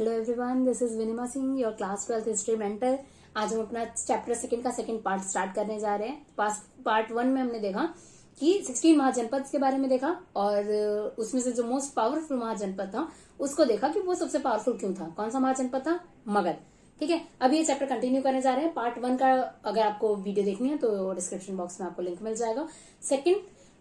Hello everyone, this is Vinima Singh, your class 12th history mentor. आज हम अपना चैप्टर सेकंड का सेकंड पार्ट स्टार्ट करने जा रहे हैं। पार्ट 1 में हमने देखा कि 16 महाजनपद के बारे में देखा और उसमें से जो मोस्ट पावरफुल महाजनपद था उसको देखा कि वो सबसे पावरफुल क्यों था। कौन सा महाजनपद था? मगध। ठीक है, अब ये चैप्टर कंटिन्यू करने जा रहे हैं। पार्ट 1 का अगर आपको वीडियो देखनी है तो डिस्क्रिप्शन बॉक्स में आपको लिंक मिल जाएगा। सेकंड,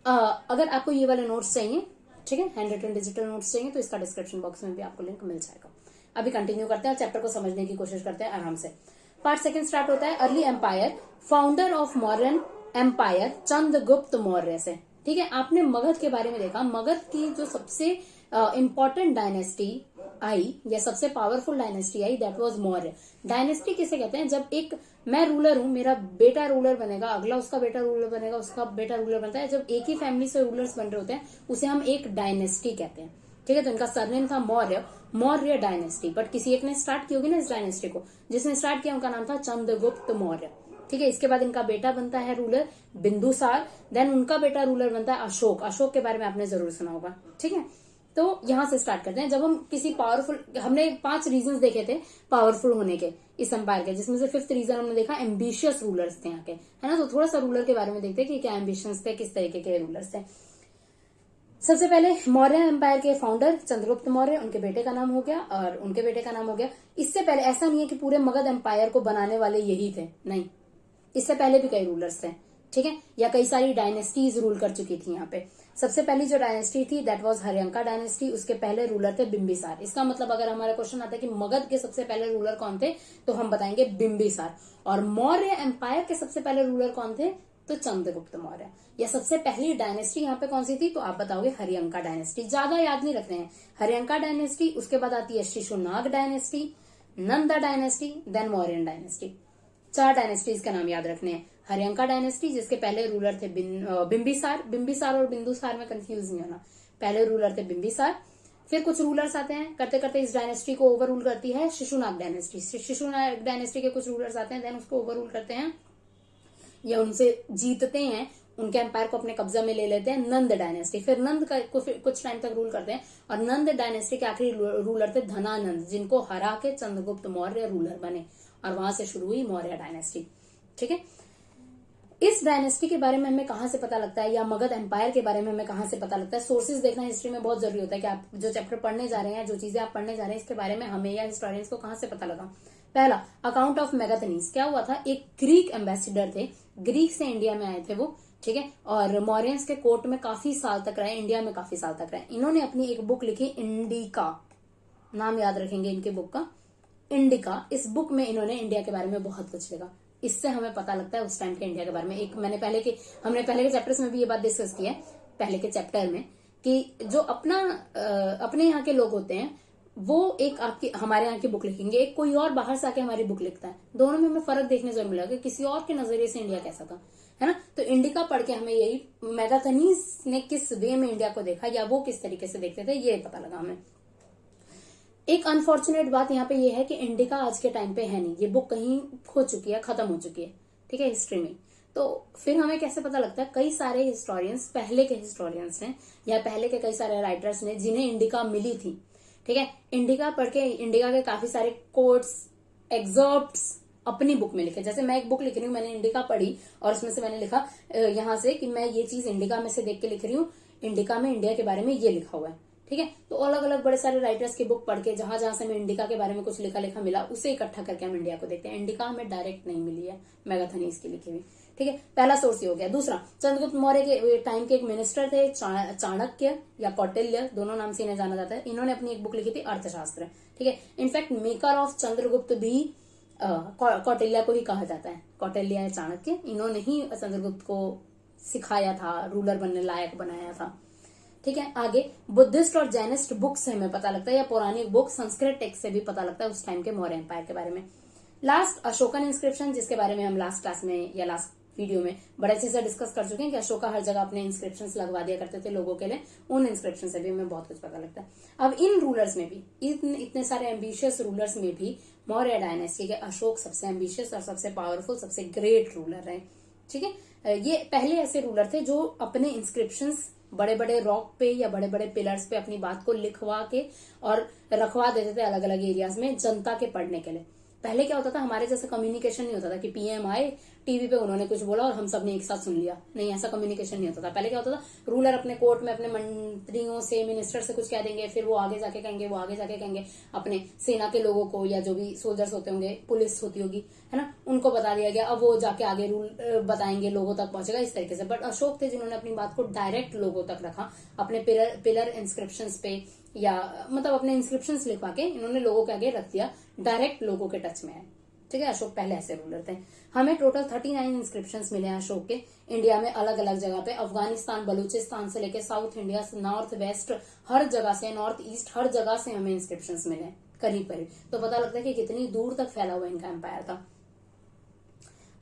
अगर आपको ये वाले नोट्स चाहिए, ठीक है, हैंड रिटन डिजिटल नोट्स चाहिए तो इसका डिस्क्रिप्शन बॉक्स में भी आपको लिंक मिल जाएगा। अभी कंटिन्यू करते हैं और चैप्टर को समझने की कोशिश करते हैं आराम से। पार्ट सेकंड स्टार्ट होता है early empire, founder of Mauryan empire Chandragupta Maurya से। ठीक है, आपने मगध के बारे में देखा। मगध की जो सबसे इंपॉर्टेंट डायनेस्टी आई या सबसे powerful dynasty I, that was Maurya dynasty. किसे कहते हैं? जब एक मैं रूलर हूं, मेरा बेटा रूलर बनेगा, अगला उसका बेटा रूलर बनेगा, उसका बेटा रूलर बनता है, जब एक ही फैमिली से रूलर्स बन रहे होते हैं उसे हम एक डायनेस्टी कहते हैं। ठीक है, तो इनका सरनेम था मौर्य, मौर्य डायनेस्टी। बट किसी एक ने स्टार्ट की होगी ना इस डायनेस्टी को, जिसने स्टार्ट किया उनका नाम था चंद्रगुप्त मौर्य। ठीक है, इसके बाद इनका बेटा बनता है रूलर बिंदुसार, देन उनका बेटा रूलर बनता है अशोक। अशोक के बारे में आपने जरूर सुना होगा। ठीक है, तो यहां से स्टार्ट करते हैं। जब हम किसी पावरफुल, हमने 5 रीजंस देखे थे पावरफुल होने के इस एम्पायर के, जिसमें से 5th रीजन हमने देखा एम्बिशियस रूलर्स थे यहाँ के, है ना। तो थोड़ा सा रूलर के बारे में देखते हैं कि क्या एम्बिशंस थे, किस तरीके के रूलर्स थे। सबसे पहले मौर्य एम्पायर के फाउंडर चंद्रगुप्त मौर्य, उनके बेटे का नाम हो गया और उनके बेटे का नाम हो गया। इससे पहले ऐसा नहीं है कि पूरे मगध एम्पायर को बनाने वाले यही थे, नहीं, इससे पहले भी कई रूलर्स थे। ठीक है, या कई सारी डायनेस्टीज रूल कर चुकी थी यहाँ पे। सबसे पहली जो डायनेस्टी थी दैट वाज हर्यंका डायनेस्टी। उसके पहले रूलर थे बिंबिसार। इसका मतलब अगर हमारा क्वेश्चन आता है कि मगध के सबसे पहले रूलर कौन थे, तो हम बताएंगे बिंबिसार। और मौर्य एम्पायर के सबसे पहले रूलर कौन थे, तो चंद्रगुप्त मौर्य। या सबसे पहली डायनेस्टी यहाँ पे कौन सी थी, तो आप बताओगे हर्यंका डायनेस्टी। ज्यादा याद नहीं रखते हैं, हर्यंका डायनेस्टी, उसके बाद आती है Shishunaga dynasty, Nanda dynasty, then Mauryan dynasty. 4 dynasties का नाम याद रखने हैं। हर्यंका डायनेस्टी, जिसके पहले रूलर थे बिंबिसार। बिंबिसार और बिंदुसार में कंफ्यूज नहीं होना, पहले रूलर थे बिंबिसार। फिर कुछ रूलर्स आते हैं, करते करते इस डायनेस्टी को ओवर रूल करती है शिशुनाग डायनेस्टी। शिशुनाग डायनेस्टी के कुछ रूलर्स आते हैं, देन उसको ओवर रूल करते हैं या उनसे जीतते हैं, उनके एम्पायर को अपने कब्जा में ले लेते हैं नंद डायनेस्टी। फिर नंद का कुछ टाइम तक रूल करते हैं और नंद डायनेस्टी के आखिरी रूलर थे धनानंद, जिनको हरा के चंद्रगुप्त मौर्य रूलर बने और वहां से शुरू हुई मौर्य डायनेस्टी। ठीक है, इस डायनेस्टी के बारे में हमें कहां से पता लगता है, या मगध एम्पायर के बारे में हमें कहां से पता लगता है? सोर्सेज देखना हिस्ट्री में बहुत जरूरी होता है कि आप जो चैप्टर पढ़ने जा रहे हैं, जो चीजें आप पढ़ने जा रहे हैं, इसके बारे में हमें या हिस्टोरियंस को कहां से पता लगा। पहला, अकाउंट ऑफ मेगाथनीज। क्या हुआ था, एक ग्रीक एम्बेसिडर थे, ग्रीक से इंडिया में आए थे वो। ठीक है, और मौर्यंस के कोर्ट में काफी साल तक रहे, इंडिया में काफी साल तक रहे। इन्होंने अपनी एक बुक लिखी इंडिका, नाम याद रखेंगे इनके बुक का, इंडिका। इस बुक में इन्होंने इंडिया के बारे में बहुत कुछ लिखा। इससे हमें पता लगता है उस टाइम के इंडिया के बारे में। एक हमने पहले के चैप्टर्स में भी ये बात डिस्कस की है, पहले के चैप्टर में, कि जो अपने यहाँ के लोग होते हैं वो एक आपकी हमारे यहाँ की बुक लिखेंगे, एक कोई और बाहर से आके हमारी बुक लिखता है। दोनों में हमें फर्क देखने जरूर मिलेगा कि किसी और के नजरिए से इंडिया कैसा था, है ना। तो इंडिका पढ़ के हमें यही मेगाथनीज ने किस वे में इंडिया को देखा या वो किस तरीके से देखते थे, ये पता लगा हमें। एक अनफॉर्चुनेट बात यहाँ पे ये है कि इंडिका आज के टाइम पे है नहीं, ये बुक कहीं खो चुकी है, खत्म हो चुकी है। ठीक है, हिस्ट्री में। तो फिर हमें कैसे पता लगता है? कई सारे हिस्टोरियंस, पहले के हिस्टोरियंस ने या पहले के कई सारे राइटर्स ने जिन्हें इंडिका मिली थी, ठीक है, इंडिका पढ़ के इंडिका के काफी सारे कोट्स, एग्जर्प्ट्स अपनी बुक में लिखे। जैसे मैं एक बुक लिख रही हूँ, मैंने इंडिका पढ़ी और उसमें से मैंने लिखा यहाँ से कि मैं ये चीज इंडिका में से देख के लिख रही हूँ, इंडिका में इंडिया के बारे में ये लिखा हुआ है। ठीक है, तो अलग अलग बड़े सारे राइटर्स की बुक पढ़ के जहां जहां से हमें इंडिका के बारे में कुछ लिखा मिला, उसे इकट्ठा करके हम इंडिया को देखते हैं। इंडिका हमें डायरेक्ट नहीं मिली है, मेगाथनीज की लिखी हुई। ठीक है, पहला सोर्स ये हो गया। दूसरा, चंद्रगुप्त मौर्य के टाइम के एक मिनिस्टर थे चाणक्य या कौटिल्य, दोनों नाम से इन्हें जाना जाता है। इन्होंने अपनी एक बुक लिखी थी अर्थशास्त्र। ठीक है, इनफैक्ट मेकर ऑफ चंद्रगुप्त भी कौटिल्य को ही कहा जाता है, कौटिल्य या चाणक्य। इन्होंने ही चंद्रगुप्त को सिखाया था, रूलर बनने लायक बनाया था। ठीक है, आगे बुद्धिस्ट और जैनिस्ट बुक से हमें पता लगता है, या पौराणिक बुक, संस्कृत टेक्स्ट से भी पता लगता है उस टाइम के मौर्य एम्पायर के बारे में। लास्ट, अशोकन इंस्क्रिप्शन, जिसके बारे में हम लास्ट क्लास में या लास्ट वीडियो में बड़े अच्छे से डिस्कस कर चुके हैं कि अशोका हर जगह अपने इंस्क्रिप्शन लगवा दिया करते थे लोगों के लिए। उन इंस्क्रिप्शन से भी हमें बहुत कुछ पता लगता है। अब इन रूलर्स में भी, इतने सारे एम्बिशियस रूलर्स में भी मौर्य डायनेस्टी के अशोक सबसे एम्बिशियस और सबसे पावरफुल, सबसे ग्रेट रूलर है। ठीक है, ये पहले ऐसे रूलर थे जो अपने इंस्क्रिप्शंस बड़े बड़े रॉक पे या बड़े बड़े पिलर्स पे अपनी बात को लिखवा के और रखवा देते थे अलग अलग एरियाज में जनता के पढ़ने के लिए। पहले क्या होता था, हमारे जैसे कम्युनिकेशन नहीं होता था कि पीएम आए, टीवी पे उन्होंने कुछ बोला और हम सब ने एक साथ सुन लिया। नहीं, ऐसा कम्युनिकेशन नहीं होता था। पहले क्या होता था, रूलर अपने कोर्ट में अपने मंत्रियों से, मिनिस्टर से कुछ कह देंगे, फिर वो आगे जाके कहेंगे अपने सेना के लोगों को या जो भी सोल्जर्स होते होंगे, पुलिस होती होगी, है ना, उनको बता दिया गया। अब वो जाके आगे रूल बताएंगे, लोगों तक पहुंचेगा इस तरीके से। बट अशोक थे जिन्होंने अपनी बात को डायरेक्ट लोगों तक रखा, अपने पिलर इंस्क्रिप्शन पे या मतलब अपने इंस्क्रिप्शन लिखवा के इन्होंने लोगों के आगे रख दिया, डायरेक्ट लोगों के टच में है। ठीक है, अशोक पहले ऐसे रूलर थे। हमें टोटल 39 इंस्क्रिप्शंस मिले हैं अशोक के, इंडिया में अलग अलग जगह पे, अफगानिस्तान, बलूचिस्तान से लेके साउथ इंडिया, नॉर्थ वेस्ट, हर जगह से, नॉर्थ ईस्ट, हर जगह से हमें इंस्क्रिप्शंस मिले हैं करीब करीब। तो पता लगता है कि कितनी दूर तक फैला हुआ इनका एम्पायर था।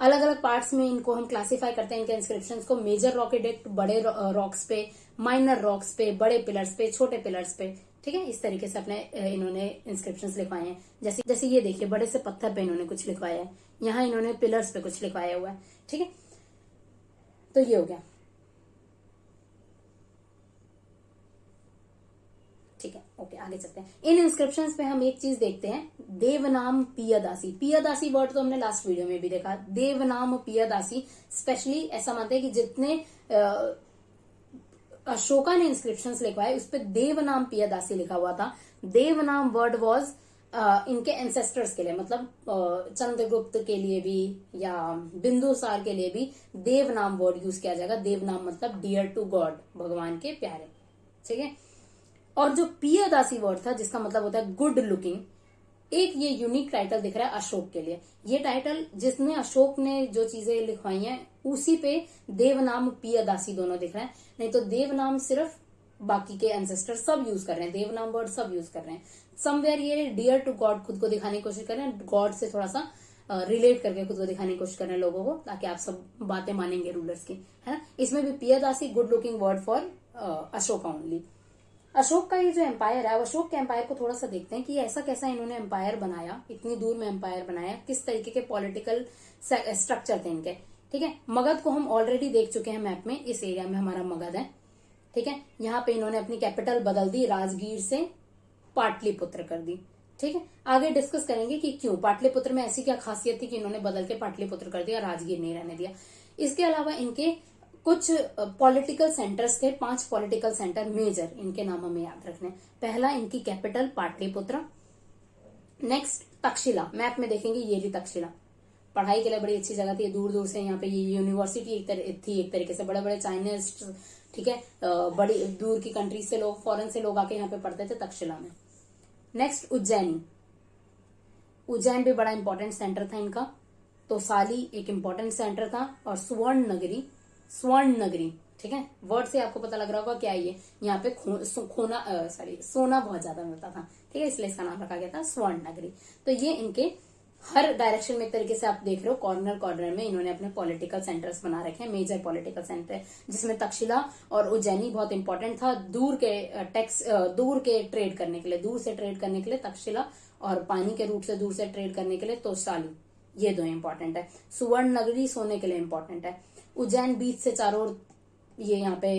अलग अलग पार्ट्स में इनको हम क्लासिफाई करते हैं, इनके इंस्क्रिप्शंस को। मेजर रॉक एडिक्ट, बड़े रॉक्स पे, माइनर रॉक्स पे, बड़े पिलर्स पे, छोटे पिलर्स पे। ठीक है, इस तरीके से अपने इन्होंने इंस्क्रिप्शंस लिखवाए हैं। जैसे ये देखिए, बड़े से पत्थर पे इन्होंने कुछ लिखवाया है, यहाँ इन्होंने पिलर्स पे कुछ लिखवाया हुआ है। ठीक है, तो ये हो गया। ठीक है, ओके, आगे चलते हैं। इन इंस्क्रिप्शंस पे हम एक चीज देखते हैं, देवनाम पियदासी। पियदासी वर्ड तो हमने लास्ट वीडियो में भी देखा। देवनाम पियदासी, स्पेशली ऐसा मानते हैं कि जितने अशोका ने इंस्क्रिप्शंस लिखवाए उस पर देवनाम पियदासी लिखा हुआ था। देवनाम वर्ड वाज इनके एंसेस्टर्स के लिए, मतलब चंद्रगुप्त के लिए भी या बिंदुसार के लिए भी देवनाम वर्ड यूज किया जाएगा। देवनाम मतलब डियर टू गॉड, भगवान के प्यारे। ठीक है, और जो पियदासी वर्ड था जिसका मतलब होता है गुड लुकिंग, एक ये यूनिक टाइटल दिख रहा है अशोक के लिए। ये टाइटल जिसने अशोक ने जो चीजें लिखवाई हैं उसी पे देवनाम पियदासी दोनों दिख रहे हैं। नहीं तो देवनाम सिर्फ बाकी के एंसेस्टर सब यूज कर रहे हैं, देवनाम वर्ड सब यूज कर रहे हैं। समवेयर ये डियर टू गॉड खुद को दिखाने की कोशिश कर रहे हैं, गॉड से थोड़ा सा रिलेट करके खुद को दिखाने की कोशिश कर रहे हैं लोगों को, ताकि आप सब बातें मानेंगे रूलर्स की, है ना। इसमें भी Piyadasi good looking word for Ashoka only. Ashok का ये जो एम्पायर है, अशोक के एम्पायर को थोड़ा सा देखते हैं कि ऐसा कैसा इन्होंने एम्पायर बनाया, इतनी दूर में एम्पायर बनाया, किस तरीके के पॉलिटिकल स्ट्रक्चर थे इनके। ठीक है, मगध को हम ऑलरेडी देख चुके हैं मैप में, इस एरिया में हमारा मगध है। ठीक है, यहाँ पे इन्होंने अपनी कैपिटल बदल दी, राजगीर से पाटलिपुत्र कर दी। ठीक है, आगे डिस्कस करेंगे कि क्यों पाटलिपुत्र में ऐसी क्या खासियत थी कि इन्होंने बदल के पाटलिपुत्र कर दिया, राजगीर नहीं रहने दिया। इसके अलावा इनके कुछ पॉलिटिकल सेंटर्स थे, 5 पॉलिटिकल सेंटर मेजर, इनके नाम हमें याद रखने। पहला इनकी capital Pataliputra, next Takshashila, map में देखेंगे ये भी तक्षशिला, पढ़ाई के लिए बड़ी अच्छी जगह थी, दूर दूर से यहाँ पे ये यूनिवर्सिटी थी एक तरीके से, बड़े बड़े चाइनिस्ट, ठीक है, बड़ी दूर की कंट्री से लोग, फॉरेन से लोग आके यहाँ पे पढ़ते थे तक्षशिला में। नेक्स्ट उज्जैनी, उज्जैन भी बड़ा इंपॉर्टेंट सेंटर था इनका। तोसाली एक इंपॉर्टेंट सेंटर था, और स्वर्ण नगरी, ठीक है, वर्ड से आपको पता लग रहा होगा क्या है ये, यहाँ पे सोना बहुत ज्यादा मिलता था। ठीक है, इसलिए इसका नाम रखा गया था स्वर्ण नगरी। तो ये इनके हर डायरेक्शन में एक तरीके से आप देख रहे हो, कॉर्नर कॉर्नर में इन्होंने अपने पॉलिटिकल सेंटर्स बना रखे हैं, मेजर पॉलिटिकल सेंटर, जिसमें तक्षशिला और उज्जैनी बहुत इंपॉर्टेंट था दूर के ट्रेड करने के लिए, दूर से ट्रेड करने के लिए तक्षशिला, और पानी के रूट से दूर से ट्रेड करने के लिए तोसाली, ये दो इंपॉर्टेंट है। सुवर्ण नगरी सोने के लिए इंपॉर्टेंट है। उज्जैन बीच से चारों ओर ये यहाँ पे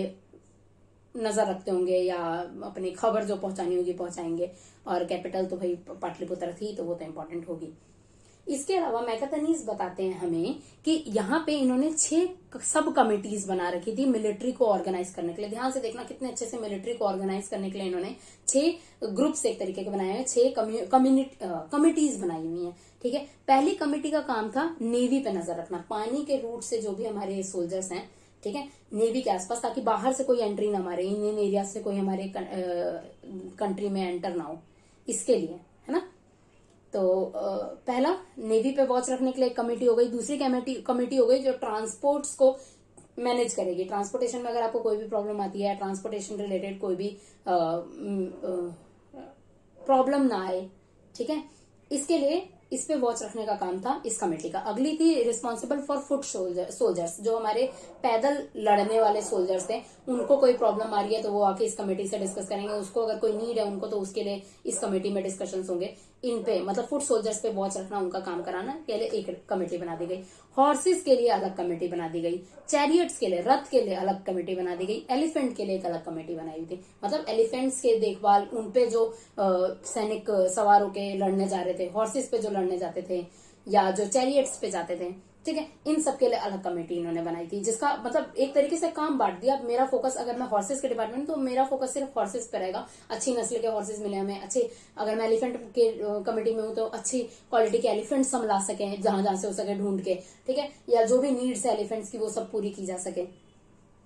नजर रखते होंगे, या अपनी खबर जो पहुंचानी होगी पहुंचाएंगे, और कैपिटल तो भाई पाटलिपुत्र थी तो वो तो इंपॉर्टेंट होगी। इसके अलावा मैकाथनीज बताते हैं हमें कि यहाँ पे इन्होंने 6 सब कमिटीज बना रखी थी मिलिट्री को ऑर्गेनाइज करने के लिए। ध्यान से देखना कितने अच्छे से मिलिट्री को ऑर्गेनाइज करने के लिए इन्होंने 6 ग्रुप्स एक तरीके के बनाए हैं, 6 कमिटीज बनाई हुई हैं। ठीक है, पहली कमिटी का काम था नेवी पे नजर रखना, पानी के रूट से जो भी हमारे सोल्जर्स हैं, ठीक है, नेवी के आसपास, ताकि बाहर से कोई एंट्री ना मारे, इन एरिया से कोई हमारे कंट्री में एंटर ना हो, इसके लिए, है ना। तो पहला नेवी पे वॉच रखने के लिए एक कमेटी हो गई। दूसरी कमेटी हो गई जो ट्रांसपोर्ट्स को मैनेज करेगी। ट्रांसपोर्टेशन में अगर आपको कोई भी प्रॉब्लम आती है, ट्रांसपोर्टेशन रिलेटेड कोई भी प्रॉब्लम ना आए, ठीक है, इसके लिए इस पे वॉच रखने का काम था इस कमेटी का। अगली थी रिस्पॉन्सिबल फॉर फुट सोल्जर्स, जो हमारे पैदल लड़ने वाले सोल्जर्स थे, उनको कोई प्रॉब्लम आ रही है तो वो आके इस कमेटी से डिस्कस करेंगे, उसको अगर कोई नीड है उनको तो उसके लिए इस कमेटी में डिस्कशंस होंगे। इन पे मतलब फुट सोल्जर्स पे वॉच रखना, उनका काम कराना के लिए एक कमेटी बना दी गई। हॉर्सेस के लिए अलग कमेटी बना दी गई, चैरियट्स के लिए, रथ के लिए अलग कमेटी बना दी गई, एलिफेंट के लिए एक अलग कमेटी बनाई हुई थी। मतलब एलिफेंट्स के देखभाल, उनपे जो सैनिक सवार होके लड़ने जा रहे थे, हॉर्सेस पे जो लड़ने जाते थे या जो चैरियट्स पे जाते थे, ठीक है, इन सब के लिए अलग कमेटी इन्होंने बनाई थी, जिसका मतलब एक तरीके से काम बांट दिया। मेरा फोकस, अगर मैं हॉर्सेस के डिपार्टमेंट, तो मेरा फोकस सिर्फ हॉर्सेस पे रहेगा। अच्छी नस्ल के हॉर्सेस मिले हमें, अच्छे, अगर मैं एलिफेंट के कमेटी में हूँ तो अच्छी क्वालिटी के एलिफेंट्स हम ला सके, जहां जहां से हो सके ढूंढ के, ठीक है, या जो भी नीड्स है एलिफेंट्स की वो सब पूरी की जा सके,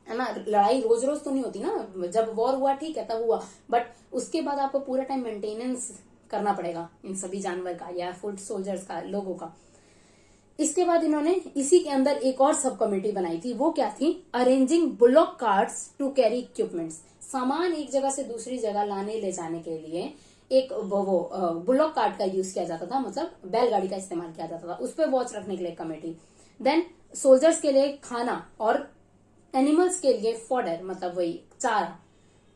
है ना। लड़ाई रोज रोज तो नहीं होती ना, जब वॉर हुआ ठीक है तब हुआ, बट उसके बाद आपको पूरा टाइम मेंटेनेंस करना पड़ेगा इन सभी जानवर का या फुट सोल्जर्स का, लोगों का। इसके बाद इन्होंने इसी के अंदर एक और सब कमेटी बनाई थी, वो क्या थी, arranging bullock carts to carry equipments. सामान एक जगह से दूसरी जगह लाने ले जाने के लिए एक वो बुलॉक कार्ट का यूज किया जाता था, मतलब बैलगाड़ी का इस्तेमाल किया जाता था, उस पर वॉच रखने के लिए कमेटी। देन सोल्जर्स के लिए खाना और एनिमल्स के लिए फॉडर, मतलब वही चारा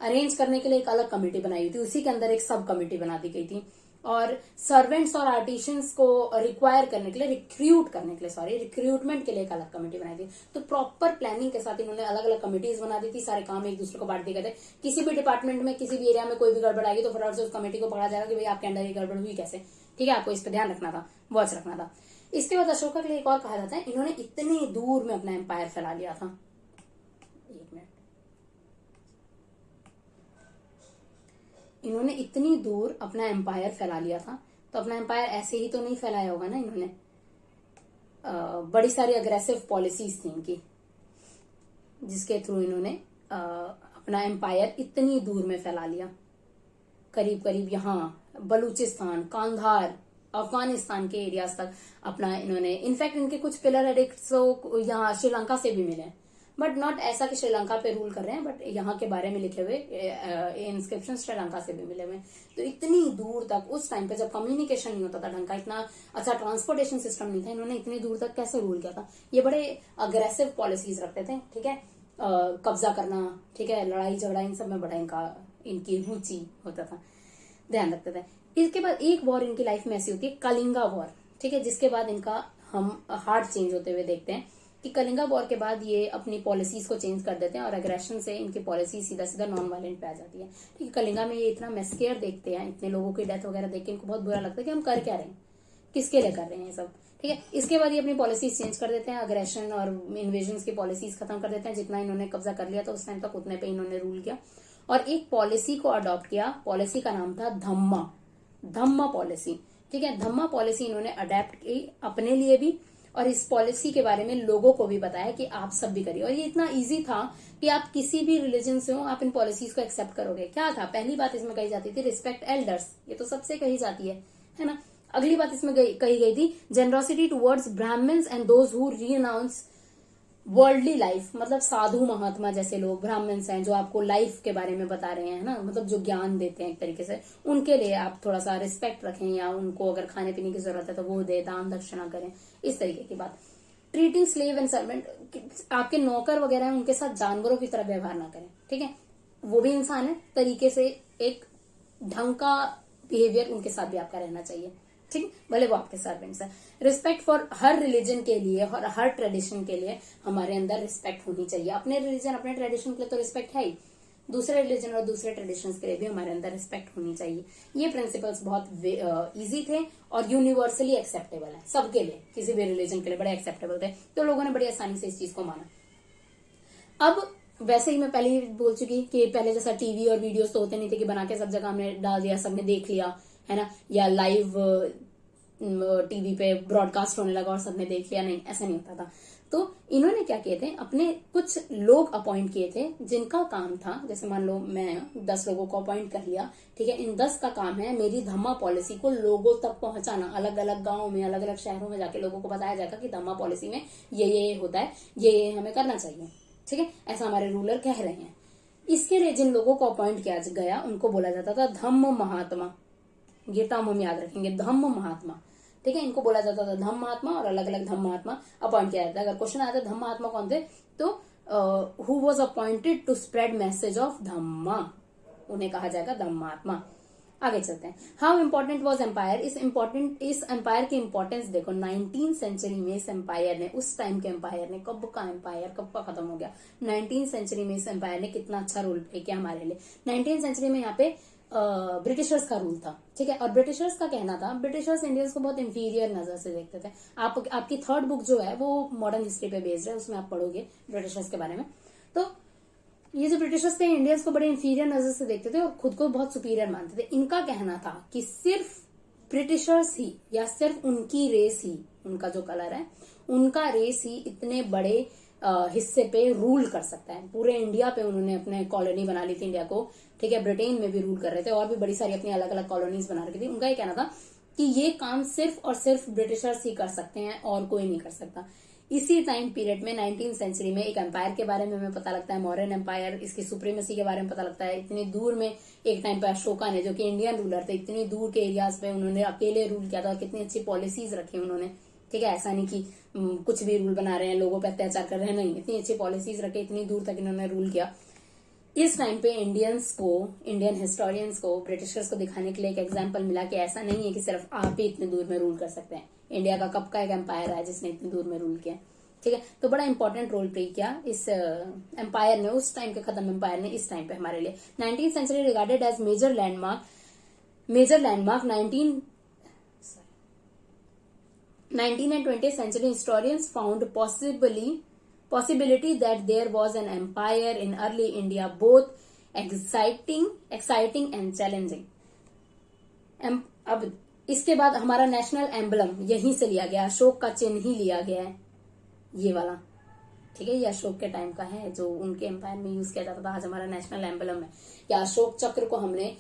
अरेंज करने के लिए एक अलग कमेटी बनाई हुई थी, उसी के अंदर एक सब कमेटी बना दी गई थी। और सर्वेंट्स और आर्टिशियंस को रिक्वायर करने के लिए, रिक्रूटमेंट के लिए एक अलग कमेटी बनाई थी। तो प्रॉपर प्लानिंग के साथ इन्होंने अलग अलग कमेटीज बना दी थी, सारे काम एक दूसरे को बांट दिए गए थे। किसी भी डिपार्टमेंट में, किसी भी एरिया में कोई भी गड़बड़ आएगी तो फटाफट से उस कमेटी को पकड़ा जाएगा कि भाई आपके अंदर ये गड़बड़ हुई कैसे, ठीक है, आपको इस पर ध्यान रखना था, वॉच रखना था। इसके बाद अशोका के लिए एक और कहा जाता है, इन्होंने इतने दूर में अपना एम्पायर फैला लिया था। एक मिनट, इन्होंने इतनी दूर अपना एम्पायर फैला लिया था, तो अपना एम्पायर ऐसे ही तो नहीं फैलाया होगा ना इन्होंने, बड़ी सारी अग्रेसिव पॉलिसीज थी इनकी, जिसके थ्रू इन्होंने अपना एम्पायर इतनी दूर में फैला लिया, करीब करीब यहाँ बलूचिस्तान, कांधार, अफगानिस्तान के एरियाज तक अपना इन्होंने, इनफैक्ट इनके कुछ पिलर एडिक्ट्स यहाँ श्रीलंका से भी मिले, बट नॉट ऐसा कि श्रीलंका पे रूल कर रहे हैं, बट यहाँ के बारे में लिखे हुए इंस्क्रिप्शन श्रीलंका से भी मिले हुए। तो इतनी दूर तक, उस टाइम पे जब कम्युनिकेशन नहीं होता था ढंग का, इतना अच्छा ट्रांसपोर्टेशन सिस्टम नहीं था, इन्होंने इतनी दूर तक कैसे रूल किया था। ये बड़े अग्रेसिव पॉलिसीज रखते थे, ठीक है, कब्जा करना, ठीक है, लड़ाई झगड़ा, इन सब में बड़ा इनकी रुचि होता था, ध्यान रखते थे। इसके बाद एक वॉर इनकी लाइफ में ऐसी होती है, कलिंगा वॉर, ठीक है, जिसके बाद इनका हम हार्ट चेंज होते हुए देखते हैं कि कलिंगा वॉर के बाद ये अपनी पॉलिसीज को चेंज कर देते हैं और एग्रेशन से इनकी पॉलिसी सीधा सीधा नॉन वायलेंट पे आ जाती है। ठीक है, कलिंगा में ये इतना मैस्केयर देखते हैं, इतने लोगों की डेथ वगैरह देख के इनको बहुत बुरा लगता है कि हम कर क्या रहे हैं, किसके लिए कर रहे हैं ये सब, ठीक है। इसके बाद ये अपनी पॉलिसीज चेंज कर देते हैं, अग्रेशन और इन्वेजन की पॉलिसीज खत्म कर देते हैं। जितना इन्होंने कब्जा कर लिया था उस टाइम तक, उतने पे इन्होंने रूल किया और एक पॉलिसी को अडॉप्ट किया। पॉलिसी का नाम था धम्मा पॉलिसी, ठीक है। धम्मा पॉलिसी इन्होंने अडेप्ट की अपने लिए भी, और इस पॉलिसी के बारे में लोगों को भी बताया कि आप सब भी करिए। और ये इतना इजी था कि आप किसी भी रिलीजन से हो, आप इन पॉलिसीज को एक्सेप्ट करोगे। क्या था, पहली बात इसमें कही जाती थी रिस्पेक्ट एल्डर्स, ये तो सबसे कही जाती है ना। अगली बात इसमें कही गई थी generosity towards Brahmans and those who renounce worldly life, मतलब साधु महात्मा जैसे लोग ब्राह्मण्स हैं जो आपको लाइफ के बारे में बता रहे हैं ना, मतलब जो ज्ञान देते हैं एक तरीके से, उनके लिए आप थोड़ा सा रिस्पेक्ट रखें, या उनको अगर खाने पीने की जरूरत है तो वो दे, दान दक्षिणा करें, इस तरीके की बात। ट्रीटिंग स्लेव एंड सर्वेंट, आपके नौकर वगैरह हैं उनके साथ जानवरों की तरह व्यवहार ना करें, ठीक है, वो भी इंसान है, तरीके से एक ढंग का बिहेवियर उनके साथ भी आपका रहना चाहिए, ठीक, भले वो आपके सर्वेंट्स है। रिस्पेक्ट फॉर हर रिलीजन के लिए और हर ट्रेडिशन के लिए हमारे अंदर रिस्पेक्ट होनी चाहिए। अपने रिलीजन अपने ट्रेडिशन के लिए तो रिस्पेक्ट है ही, दूसरे रिलीजन और दूसरे ट्रेडिशंस के लिए भी हमारे अंदर रिस्पेक्ट होनी चाहिए। ये प्रिंसिपल्स बहुत इजी थे और यूनिवर्सली एक्सेप्टेबल है सबके लिए, किसी भी रिलीजन के लिए बड़े एक्सेप्टेबल थे, तो लोगों ने बड़ी आसानी से इस चीज को माना। अब वैसे ही मैं पहले ही बोल चुकी कि पहले जैसा टीवी और वीडियोस तो होते नहीं थे कि बना के सब जगह हमने डाल दिया, सबने देख लिया, है ना, या लाइव टीवी पे ब्रॉडकास्ट होने लगा और सबने देख लिया, नहीं, ऐसा नहीं होता था। तो इन्होंने क्या किए थे, अपने कुछ लोग अपॉइंट किए थे जिनका काम था, जैसे मान लो मैं 10 लोगों को अपॉइंट कर लिया, ठीक है, इन 10 का काम है मेरी धम्मा पॉलिसी को लोगों तक पहुंचाना। अलग अलग गांव में, अलग अलग शहरों में जाके लोगों को बताया जाएगा कि धम्मा पॉलिसी में ये होता है, ये हमें करना चाहिए, ठीक है, ऐसा हमारे रूलर कह रहे हैं। इसके लिए जिन लोगों को अपॉइंट किया गया उनको बोला जाता था धम्म महात्मा। ये टर्म हम याद रखेंगे, धम्म महात्मा, ठीक है, इनको बोला जाता था धम्म महात्मा और अलग अलग धम्म महात्मा अपॉइंट किया जाता है। अगर क्वेश्चन आता है धम्म महात्मा कौन थे, तो who was appointed to spread message of dhamma, उन्हें कहा जाएगा धम्म महात्मा। आगे चलते हैं। हाउ इंपॉर्टेंट वॉज एम्पायर, इस एम्पायर की इंपॉर्टेंस देखो। 19th सेंचुरी में इस एम्पायर ने, उस टाइम के एम्पायर ने, कब का एम्पायर कब का खत्म हो गया, 19th सेंचुरी में इस एम्पायर ने कितना अच्छा रोल प्ले किया हमारे लिए। 19th सेंचुरी में यहाँ पे ब्रिटिशर्स का रूल था, ठीक है, और ब्रिटिशर्स का कहना था, ब्रिटिशर्स इंडियंस को बहुत इंफीरियर नजर से देखते थे। आपकी थर्ड बुक जो है वो मॉडर्न हिस्ट्री पे बेस्ड है, उसमें आप पढ़ोगे ब्रिटिशर्स के बारे में। तो ये जो ब्रिटिशर्स थे इंडियंस को बड़े इंफीरियर नजर से देखते थे और खुद को बहुत सुपीरियर मानते थे। इनका कहना था कि सिर्फ ब्रिटिशर्स ही या सिर्फ उनकी रेस ही, उनका जो कलर है उनका रेस ही इतने बड़े हिस्से पे रूल कर सकता है। पूरे इंडिया पे उन्होंने अपने कॉलोनी बना ली थी इंडिया को, ठीक है, ब्रिटेन में भी रूल कर रहे थे और भी बड़ी सारी अपनी अलग अलग कॉलोनीज बना रखी थी। उनका ये कहना था कि ये काम सिर्फ और सिर्फ ब्रिटिशर्स ही कर सकते हैं और कोई नहीं कर सकता। इसी टाइम पीरियड में 19th सेंचुरी में एक एम्पायर के बारे में हमें पता लगता है, मौर्यन एम्पायर, इसकी सुप्रीमेसी के बारे में पता लगता है। इतनी दूर में एक टाइम पे अशोका ने, जो कि इंडियन रूलर थे, इतनी दूर के एरियाज पे उन्होंने अकेले रूल किया था और कितनी अच्छी पॉलिसीज रखी उन्होंने, ठीक है, ऐसा नहीं कि कुछ भी रूल बना रहे हैं, लोगों पे अत्याचार कर रहे हैं, नहीं, इतनी अच्छी पॉलिसीज रखे, इतनी दूर तक इन्होंने रूल किया। इस टाइम पे इंडियंस को, इंडियन हिस्टोरियंस को, ब्रिटिशर्स को दिखाने के लिए एक एग्जाम्पल मिला कि ऐसा नहीं है कि सिर्फ आप ही इतने दूर में रूल कर सकते हैं। इंडिया का कब का एक एम्पायर है जिसने इतनी दूर में रूल किया, ठीक है। तो बड़ा इंपॉर्टेंट रोल प्ले किया इस एम्पायर ने, उस टाइम के खत्म एम्पायर ने इस टाइम पे हमारे लिए। 19th century regarded as major landmark 19th and 20th century historians found possibility that there was an empire in early India, both exciting and challenging. अब इसके बाद हमारा नेशनल एम्बलम यहीं से लिया गया, अशोक का चिन्ह ही लिया गया है, ये वाला, ठीक है, ये अशोक के टाइम का है जो उनके एम्पायर में यूज किया जाता था। आज हमारा नेशनल एम्बलम है, या अशोक चक्र को हमने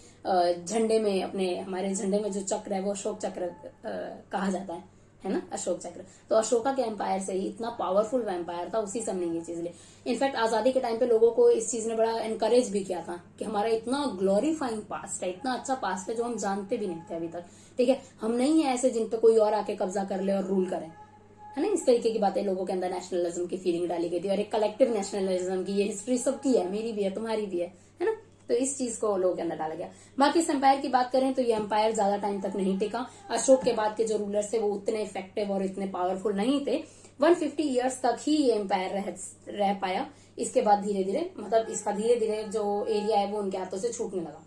झंडे में, अपने हमारे झंडे में जो चक्र है वो अशोक चक्र कहा जाता है ना, अशोक चक्र। तो अशोका के एम्पायर से ही, इतना पावरफुल एम्पायर था, उसी से हमने ये चीज ली। इनफैक्ट आजादी के टाइम पे लोगों को इस चीज ने बड़ा एनकरेज भी किया था कि हमारा इतना ग्लोरीफाइंग पास्ट है, इतना अच्छा पास्ट है जो हम जानते भी नहीं थे अभी तक, ठीक है। हम नहीं है ऐसे जिन पे कोई और आके कब्जा कर ले और रूल करे, है ना। इस तरीके की बातें लोगों के अंदर नेशनलिज्म की फीलिंग डाली गई थी और एक कलेक्टिव नेशनलिज्म की, ये हिस्ट्री सबकी है, मेरी भी है, तुम्हारी भी है ना। तो इस चीज को लोगों के अंदर डाला गया। बाकी इस एम्पायर की बात करें तो ये एम्पायर ज्यादा टाइम तक नहीं टिका। अशोक के बाद के जो रूलर्स थे वो उतने इफेक्टिव और इतने पावरफुल नहीं थे। 150 ईयर्स तक ही ये एम्पायर रह पाया। इसके बाद धीरे धीरे, मतलब इसका धीरे धीरे जो एरिया है वो उनके हाथों से छूटने लगा।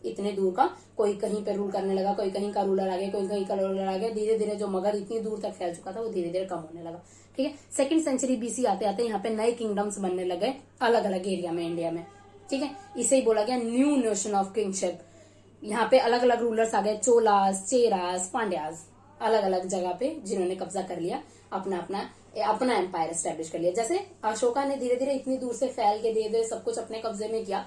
इतने दूर का, कोई कहीं पे रूल करने लगा, कोई कहीं का रूलर आ गया, कोई कहीं का रूलर आ गया, धीरे धीरे जो मगध इतनी दूर तक फैल चुका था वो धीरे धीरे कम होने लगा, ठीक है। 2nd सेंचुरी BC आते आते यहाँ पे नए किंगडम्स बनने लगे अलग अलग एरिया में इंडिया में, ठीक है। इसे ही बोला गया न्यू नोशन ऑफ किंगशिप। यहाँ पे अलग अलग रूलर्स आ गए, चोलास, चेरास, पांड्यास, अलग अलग जगह पे जिन्होंने कब्जा कर लिया, अपना एम्पायर एस्टेब्लिश कर लिया। जैसे अशोका ने धीरे धीरे इतनी दूर से फैल के धीरे धीरे सब कुछ अपने कब्जे में किया।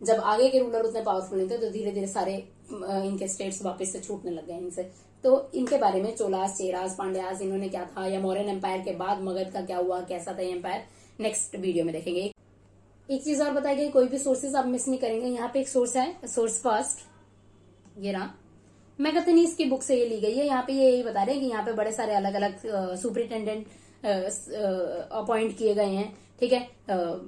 जब आगे के रूलर उतने पावरफुल नहीं थे तो धीरे धीरे सारे इनके स्टेट्स वापस से छूटने लग गए इनसे। तो इनके बारे में चोलास, चेरास, पांड्यास, इन्होंने क्या था, या मौर्यन एम्पायर के बाद मगध का क्या हुआ, कैसा था ये एम्पायर, नेक्स्ट वीडियो में देखेंगे। एक चीज और बताई गई, कोई भी सोर्सेज आप मिस नहीं करेंगे। यहाँ पे एक सोर्स है, सोर्स फर्स्ट, ये रहा, मैगथनीज की बुक से ये ली गई है। यहाँ पे ये यही बता रहे हैं कि यहाँ पे बड़े सारे अलग अलग सुपरिटेंडेंट अपॉइंट किए गए हैं, ठीक है।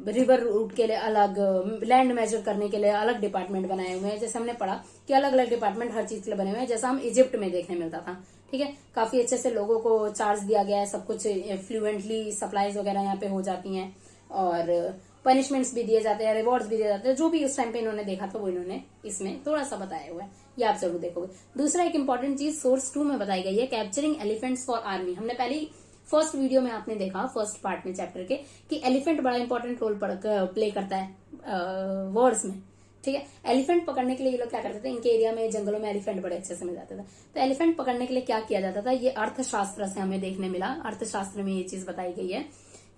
रिवर रूट के लिए अलग, लैंड मेजर करने के लिए अलग डिपार्टमेंट बनाए हुए हैं। जैसे हमने पढ़ा कि अलग अलग डिपार्टमेंट हर चीज के लिए बने हुए हैं, जैसा हम इजिप्ट में देखने मिलता था, ठीक है। काफी अच्छे से लोगों को चार्ज दिया गया है, सब कुछ फ्लुएंटली सप्लाईज वगैरह यहाँ पे हो जाती हैं और पनिशमेंट्स भी दिए जाते हैं, रिवॉर्ड्स भी दिए जाते हैं। जो भी उस टाइम पे इन्होंने देखा था वो इन्होंने इसमें थोड़ा सा बताया हुआ है, ये आप जरूर देखोगे। दूसरा एक इंपॉर्टेंट चीज सोर्स 2 में बताई गई है, कैप्चरिंग एलिफेंट्स फॉर आर्मी। हमने पहली फर्स्ट वीडियो में आपने देखा, फर्स्ट पार्ट में चैप्टर के, कि एलिफेंट बड़ा इंपॉर्टेंट रोल प्ले करता है वॉर्स में, ठीक है। एलिफेंट पकड़ने के लिए ये लोग क्या करते थे, इनके एरिया में जंगलों में एलिफेंट बड़े अच्छे से मिल जाते थे। तो एलिफेंट पकड़ने के लिए क्या किया जाता था, ये अर्थशास्त्र से हमें देखने मिला। अर्थशास्त्र में ये चीज बताई गई है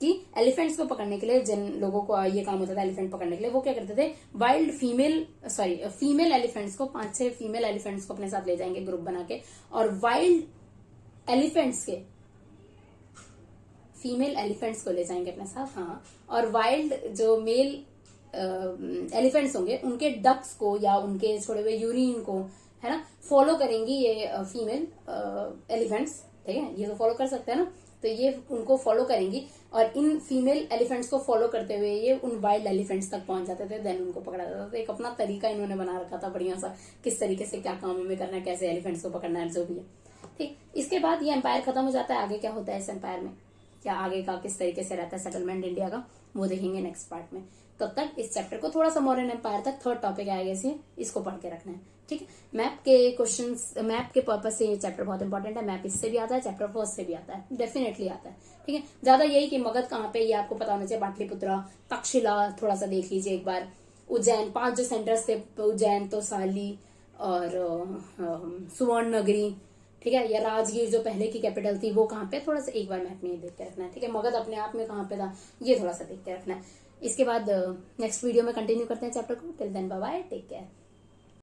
कि एलिफेंट्स को पकड़ने के लिए जिन लोगों को ये काम होता था एलिफेंट पकड़ने के लिए, वो क्या करते थे, वाइल्ड फीमेल एलिफेंट्स को, 5-6 फीमेल एलिफेंट्स को अपने साथ ले जाएंगे ग्रुप बना के, और वाइल्ड एलिफेंट्स के फीमेल एलिफेंट्स को ले जाएंगे अपने साथ, हाँ। और वाइल्ड जो मेल एलिफेंट्स होंगे उनके डक्स को या उनके छोड़े हुए यूरिन को, है ना, फॉलो करेंगी ये फीमेल एलिफेंट्स, ठीक है, ये तो फॉलो कर सकते हैं ना, तो ये उनको फॉलो करेंगी और इन फीमेल एलिफेंट्स को फॉलो करते हुए ये उन वाइल्ड एलिफेंट्स तक पहुंच जाते थे, देन उनको पकड़ा जाता था। तो एक अपना तरीका इन्होंने बना रखा था बढ़िया सा, किस तरीके से क्या काम में करना है, कैसे एलिफेंट्स को पकड़ना है, जो भी है। ठीक, इसके बाद ये एम्पायर खत्म हो जाता है। आगे क्या होता है इस एम्पायर में, क्या आगे का किस तरीके से रहता है सेटलमेंट इंडिया का, वो देखेंगे नेक्स्ट पार्ट में। तब तक इस चैप्टर को थोड़ा सा मॉडर्न एम्पायर तक, थर्ड टॉपिक आएगा इसे, इसको पढ़ के रखना है। ठीक है, मैप के क्वेश्चंस, मैप के पर्पज से ये चैप्टर बहुत इंपॉर्टेंट है। मैप इससे भी आता है, चैप्टर फर्स्ट से भी आता है, डेफिनेटली आता है। ठीक है, ज्यादा यही कि मगध कहाँ पे, ये आपको पता होना चाहिए, पाटलिपुत्रा, तक्षशिला थोड़ा सा देख लीजिए एक बार, उज्जैन, 5 जो सेंटर्स थे, उज्जैन, तोसाली और सुवर्ण नगरी, ठीक है, या राजगीर जो पहले की कैपिटल थी वो कहाँ पे, थोड़ा सा एक बार मैप में देख के रखना है। ठीक है, मगध अपने आप में कहाँ पे था ये थोड़ा सा देख के रखना है। इसके बाद नेक्स्ट वीडियो में कंटिन्यू करते हैं चैप्टर को। Till then bye bye, take care.